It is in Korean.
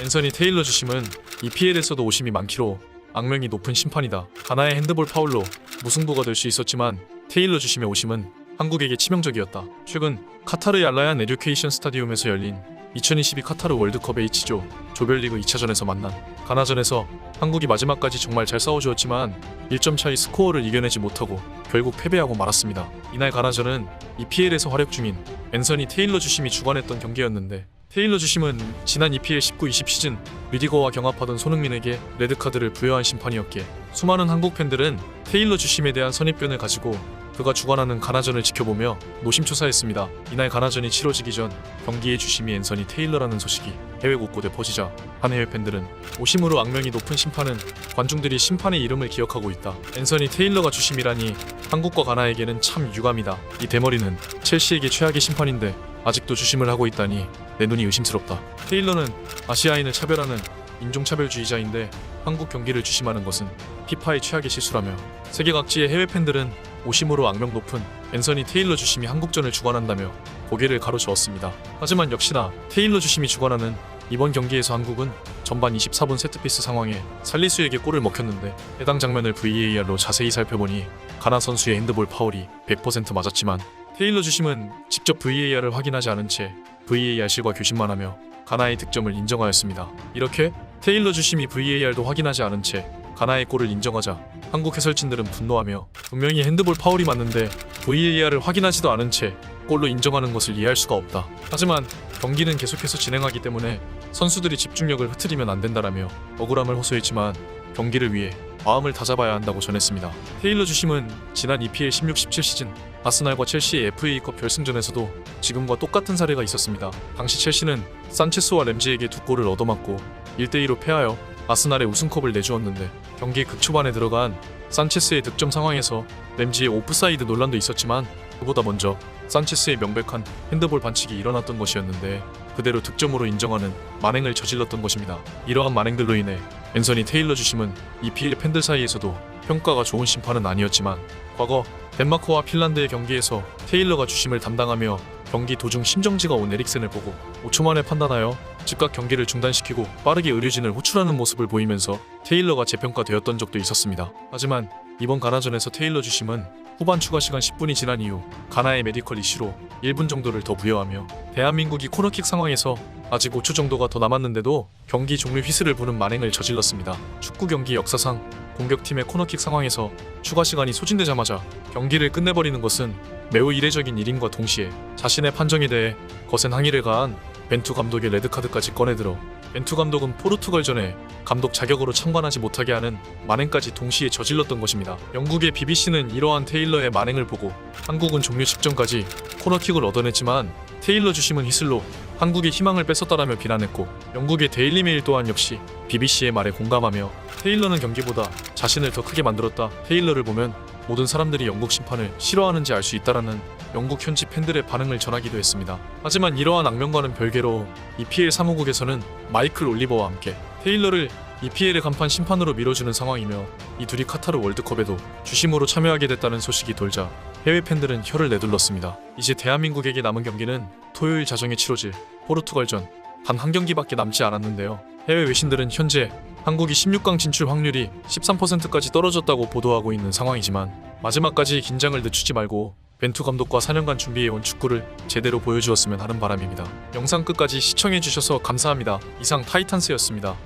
앤서니 테일러 주심은 EPL에서도 오심이 많기로 악명이 높은 심판이다. 가나의 핸드볼 파울로 무승부가 될 수 있었지만 테일러 주심의 오심은 한국에게 치명적이었다. 최근 카타르 알라얀 에듀케이션 스타디움에서 열린 2022 카타르 월드컵 H조 조별리그 2차전에서 만난 가나전에서 한국이 마지막까지 정말 잘 싸워주었지만 1점 차이 스코어를 이겨내지 못하고 결국 패배하고 말았습니다. 이날 가나전은 EPL에서 활약 중인 앤서니 테일러 주심이 주관했던 경기였는데, 테일러 주심은 지난 EPL 19-20 시즌 리디거와 경합하던 손흥민에게 레드카드를 부여한 심판이었기에 수많은 한국 팬들은 테일러 주심에 대한 선입견을 가지고 그가 주관하는 가나전을 지켜보며 노심초사했습니다. 이날 가나전이 치러지기 전 경기의 주심이 앤서니 테일러라는 소식이 해외 곳곳에 퍼지자 한 해외 팬들은 오심으로 악명이 높은 심판은 관중들이 심판의 이름을 기억하고 있다. 앤서니 테일러가 주심이라니 한국과 가나에게는 참 유감이다. 이 대머리는 첼시에게 최악의 심판인데 아직도 주심을 하고 있다니 내 눈이 의심스럽다. 테일러는 아시아인을 차별하는 인종차별주의자인데 한국 경기를 주심하는 것은 피파의 최악의 실수라며 세계 각지의 해외 팬들은 오심으로 악명 높은 앤서니 테일러 주심이 한국전을 주관한다며 고개를 가로저었습니다. 하지만 역시나 테일러 주심이 주관하는 이번 경기에서 한국은 전반 24분 세트피스 상황에 살리수에게 골을 먹혔는데, 해당 장면을 VAR로 자세히 살펴보니 가나 선수의 핸드볼 파울이 100% 맞았지만 테일러 주심은 직접 VAR을 확인하지 않은 채 VAR실과 교신만 하며 가나의 득점을 인정하였습니다. 이렇게 테일러 주심이 VAR도 확인하지 않은 채 가나의 골을 인정하자 한국 해설진들은 분노하며 분명히 핸드볼 파울이 맞는데 VAR을 확인하지도 않은 채 골로 인정하는 것을 이해할 수가 없다. 하지만 경기는 계속해서 진행하기 때문에 선수들이 집중력을 흐트리면 안 된다라며 억울함을 호소했지만 경기를 위해 마음을 다잡아야 한다고 전했습니다. 테일러 주심은 지난 EPL 16-17 시즌 아스날과 첼시의 FA컵 결승전에서도 지금과 똑같은 사례가 있었습니다. 당시 첼시는 산체스와 램지에게 두 골을 얻어맞고 1대2로 패하여 아스날의 우승컵을 내주었는데, 경기 극초반에 들어간 산체스의 득점 상황에서 램지의 오프사이드 논란도 있었지만 그보다 먼저 산체스의 명백한 핸드볼 반칙이 일어났던 것이었는데 그대로 득점으로 인정하는 만행을 저질렀던 것입니다. 이러한 만행들로 인해 앤서니 테일러 주심은 EPL 팬들 사이에서도 평가가 좋은 심판은 아니었지만, 과거 덴마크와 핀란드의 경기에서 테일러가 주심을 담당하며 경기 도중 심정지가 온 에릭센을 보고 5초 만에 판단하여 즉각 경기를 중단시키고 빠르게 의료진을 호출하는 모습을 보이면서 테일러가 재평가되었던 적도 있었습니다. 하지만 이번 가나전에서 테일러 주심은 후반 추가 시간 10분이 지난 이후 가나의 메디컬 이슈로 1분 정도를 더 부여하며 대한민국이 코너킥 상황에서 아직 5초 정도가 더 남았는데도 경기 종료 휘슬을 부는 만행을 저질렀습니다. 축구 경기 역사상 공격팀의 코너킥 상황에서 추가 시간이 소진되자마자 경기를 끝내버리는 것은 매우 이례적인 일인과 동시에 자신의 판정에 대해 거센 항의를 가한 벤투 감독의 레드카드까지 꺼내들어 벤투 감독은 포르투갈전에 감독 자격으로 참관하지 못하게 하는 만행까지 동시에 저질렀던 것입니다. 영국의 BBC는 이러한 테일러의 만행을 보고 한국은 종료 직전까지 코너킥을 얻어냈지만 테일러 주심은 휘슬로 한국의 희망을 뺏었다라며 비난했고, 영국의 데일리메일 또한 역시 BBC의 말에 공감하며 테일러는 경기보다 자신을 더 크게 만들었다. 테일러를 보면 모든 사람들이 영국 심판을 싫어하는지 알 수 있다라는 영국 현지 팬들의 반응을 전하기도 했습니다. 하지만 이러한 악명과는 별개로 EPL 사무국에서는 마이클 올리버와 함께 테일러를 EPL의 간판 심판으로 밀어주는 상황이며 이 둘이 카타르 월드컵에도 주심으로 참여하게 됐다는 소식이 돌자 해외 팬들은 혀를 내둘렀습니다. 이제 대한민국에게 남은 경기는 토요일 자정에 치러질 포르투갈전 단 한 경기밖에 남지 않았는데요. 해외 외신들은 현재 한국이 16강 진출 확률이 13%까지 떨어졌다고 보도하고 있는 상황이지만 마지막까지 긴장을 늦추지 말고 벤투 감독과 4년간 준비해온 축구를 제대로 보여주었으면 하는 바람입니다. 영상 끝까지 시청해주셔서 감사합니다. 이상 타이탄스였습니다.